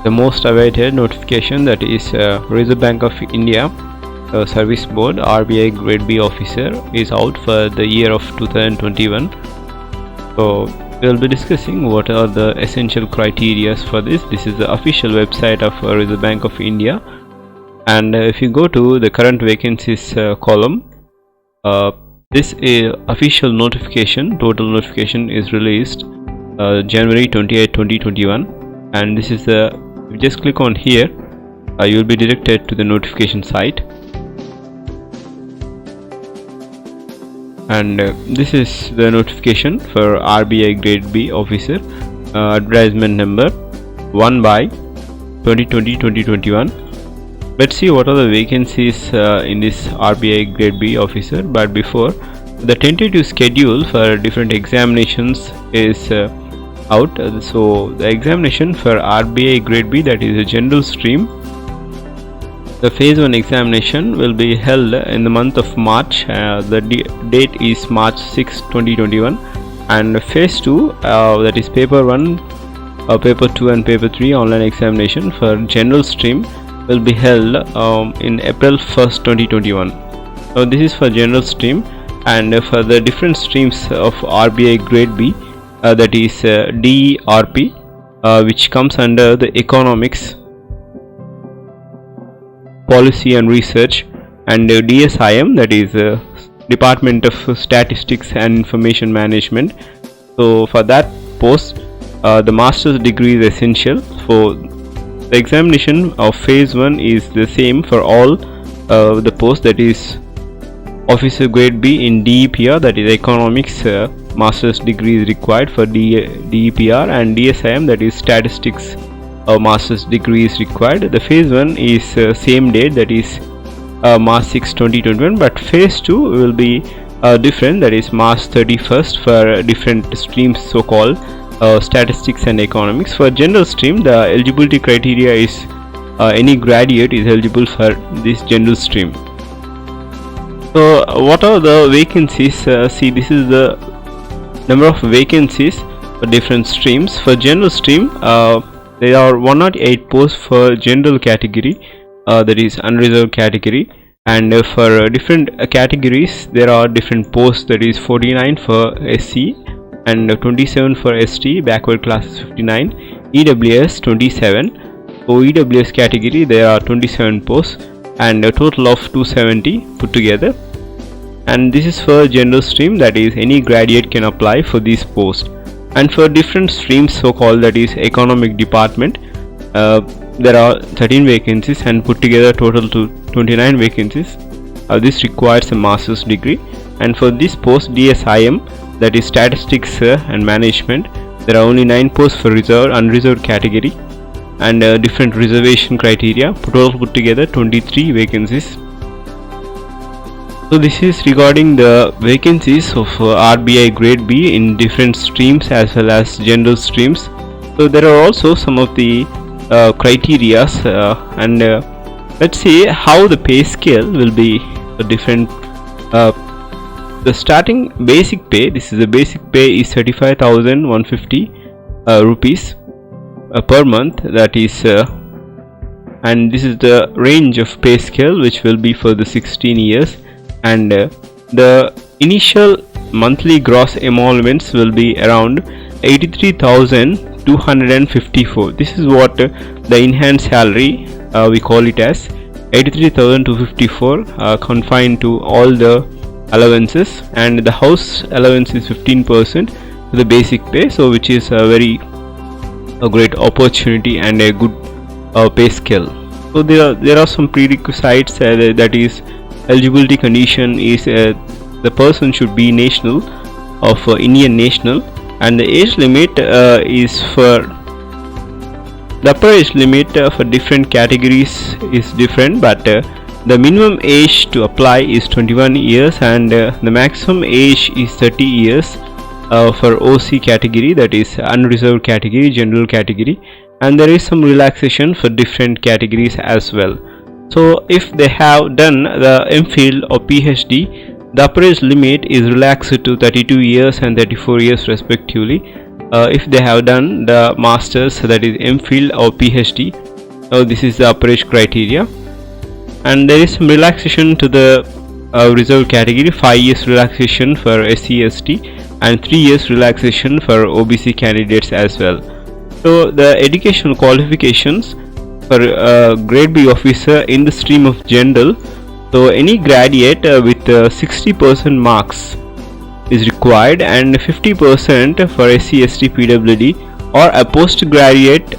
the most awaited notification, that is Reserve Bank of India Service Board RBI Grade B officer is out for the year of 2021. So we will be discussing what are the essential criteria for this. This is the official website of Reserve Bank of India, and if you go to the current vacancies column, this is official notification. Total notification is released January 28, 2021, and this is the, if you just click on here, you will be directed to the notification site, and this is the notification for RBI Grade B officer, advertisement number 1/2020-2021. Let's see what are the vacancies in this RBI Grade B officer. But before, the tentative schedule for different examinations is out. So the examination for RBI Grade B, that is a general stream, the phase 1 examination will be held in the month of March. The date is March 6, 2021, and phase 2, that is paper 1, paper 2 and paper 3 online examination for general stream will be held in April 1st, 2021. So this is for general stream, and for the different streams of RBI Grade B, that is DERP, which comes under the economics, policy and research, and DSIM, that is Department of Statistics and Information Management. So for that post, the master's degree is essential. So the examination of phase 1 is the same for all the posts, that is officer grade B in DEPR, that is economics, master's degree is required for DEPR, and DSIM, that is statistics, master's degree is required. The phase 1 is same date, that is March 6, 2021, but phase 2 will be different, that is March 31st for different streams, so called statistics and economics. For general stream, the eligibility criteria is any graduate is eligible for this general stream. So what are the vacancies? See, this is the number of vacancies for different streams. For general stream, there are 108 posts for general category, that is unreserved category, and for different categories there are different posts, that is 49 for SC and 27 for ST, backward classes 59, EWS 27. For EWS category there are 27 posts and a total of 270 put together, and this is for general stream, that is any graduate can apply for this post. And for different streams, so called, that is economic department, there are 13 vacancies and put together total to 29 vacancies. This requires a master's degree. And for this post DSIM, that is statistics and management, there are only 9 posts for reserved unreserved category, and different reservation criteria, total put together 23 vacancies. So this is regarding the vacancies of RBI Grade B in different streams as well as general streams. So there are also some of the criteria, and let's see how the pay scale will be different. The starting basic pay, this is the basic pay, is 35,150 rupees per month, that is and this is the range of pay scale which will be for the 16 years, and the initial monthly gross emoluments will be around 83,254. This is what the enhanced salary, we call it as 83,254, confined to all the allowances, and the house allowance is 15% to the basic pay, so which is a great opportunity and a good pay scale. So there are some prerequisites, that is eligibility condition is the person should be national of Indian national, and the age limit is for the upper age limit for different categories is different, but the minimum age to apply is 21 years, and the maximum age is 30 years for OC category, that is unreserved category, general category, and there is some relaxation for different categories as well. So if they have done the MPhil or PhD, the upper age limit is relaxed to 32 years and 34 years respectively, if they have done the masters, that is MPhil or PhD. Now this is the upper age criteria, and there is some relaxation to the reserved category. 5 years relaxation for SC/ST and 3 years relaxation for OBC candidates as well. So the educational qualifications for grade B officer in the stream of general, so any graduate with 60% marks is required, and 50% for SC/ST PWD, or a postgraduate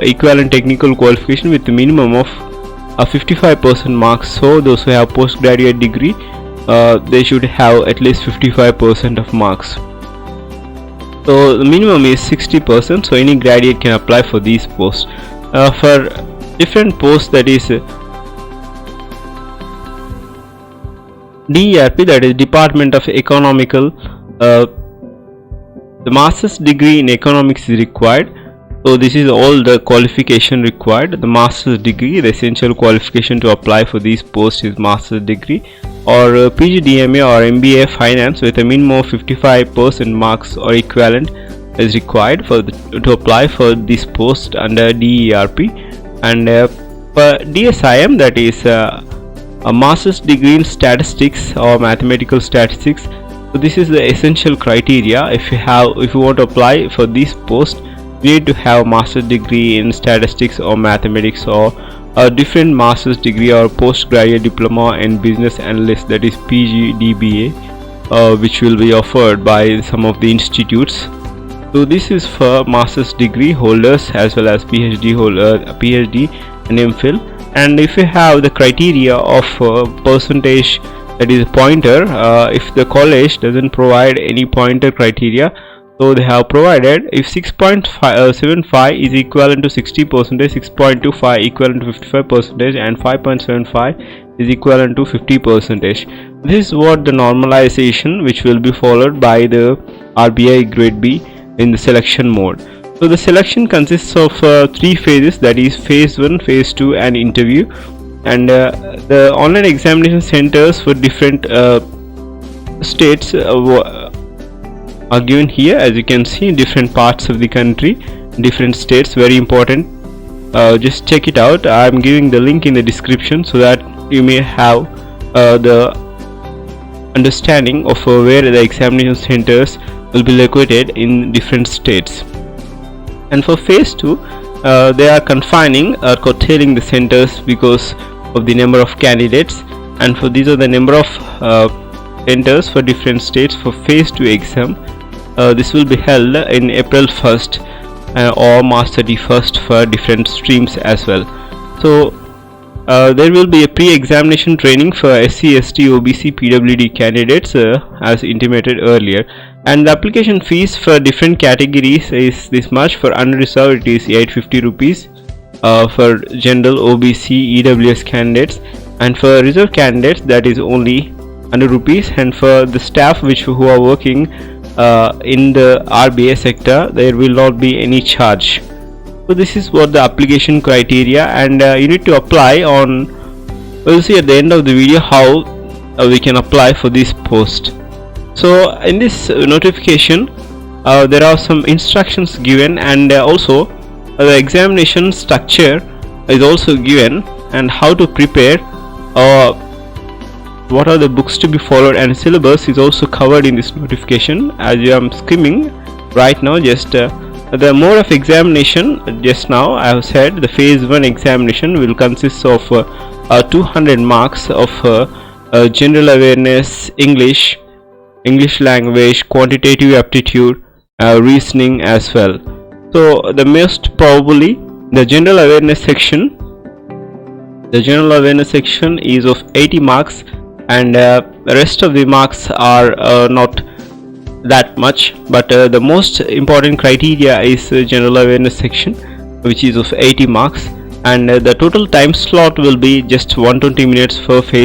equivalent technical qualification with a minimum of 55% marks. So those who have postgraduate degree, they should have at least 55% of marks. So the minimum is 60%, so any graduate can apply for these posts. For different posts, that is DERP, that is Department of Economical, the master's degree in economics is required. So this is all the qualification required. The master's degree, the essential qualification to apply for these posts is master's degree, or PGDMA or MBA finance with a minimum of 55% marks or equivalent is required to apply for this post under DERP. And for DSIM, that is a master's degree in statistics or mathematical statistics. So this is the essential criteria. If you want to apply for this post, you need to have master's degree in statistics or mathematics, or a different master's degree or postgraduate diploma in business analyst, that is PGDBA, which will be offered by some of the institutes. So this is for master's degree holders as well as PhD and MPhil. And if you have the criteria of percentage, that is pointer, if the college doesn't provide any pointer criteria, so they have provided if 6.75 is equivalent to 60%, 6.25 equivalent to 55%, and 5.75 is equivalent to 50%. This is what the normalization which will be followed by the RBI grade B in the selection mode. So the selection consists of 3 phases, that is phase 1, phase 2 and interview. And the online examination centers for different states are given here. As you can see, different parts of the country, different states, very important. Just check it out. I am giving the link in the description so that you may have the understanding of where the examination centers will be located in different states. And for phase 2, they are confining or curtailing the centers because of the number of candidates, and for these are the number of centers for different states for phase 2 exam. This will be held in April 1st or March 31st for different streams as well. So there will be a pre-examination training for SC/ST, OBC, PWD candidates as intimated earlier, and the application fees for different categories is this much. For unreserved, it is 850 rupees. For general, OBC, EWS candidates, and for reserve candidates, that is only 100 rupees. And for the staff who are working in the RBA sector, there will not be any charge. So this is what the application criteria, and you need to apply on. We'll see at the end of the video how we can apply for this post. So in this notification, there are some instructions given, and also the examination structure is also given, and how to prepare, what are the books to be followed, and syllabus is also covered in this notification. As I am skimming right now, just the mode of examination, just now I have said the phase 1 examination will consist of 200 marks of general awareness, English language, quantitative aptitude, reasoning as well. So the most probably the general awareness section is of 80 marks, and the rest of the marks are not that much, but the most important criteria is general awareness section, which is of 80 marks, and the total time slot will be just 120 minutes for phase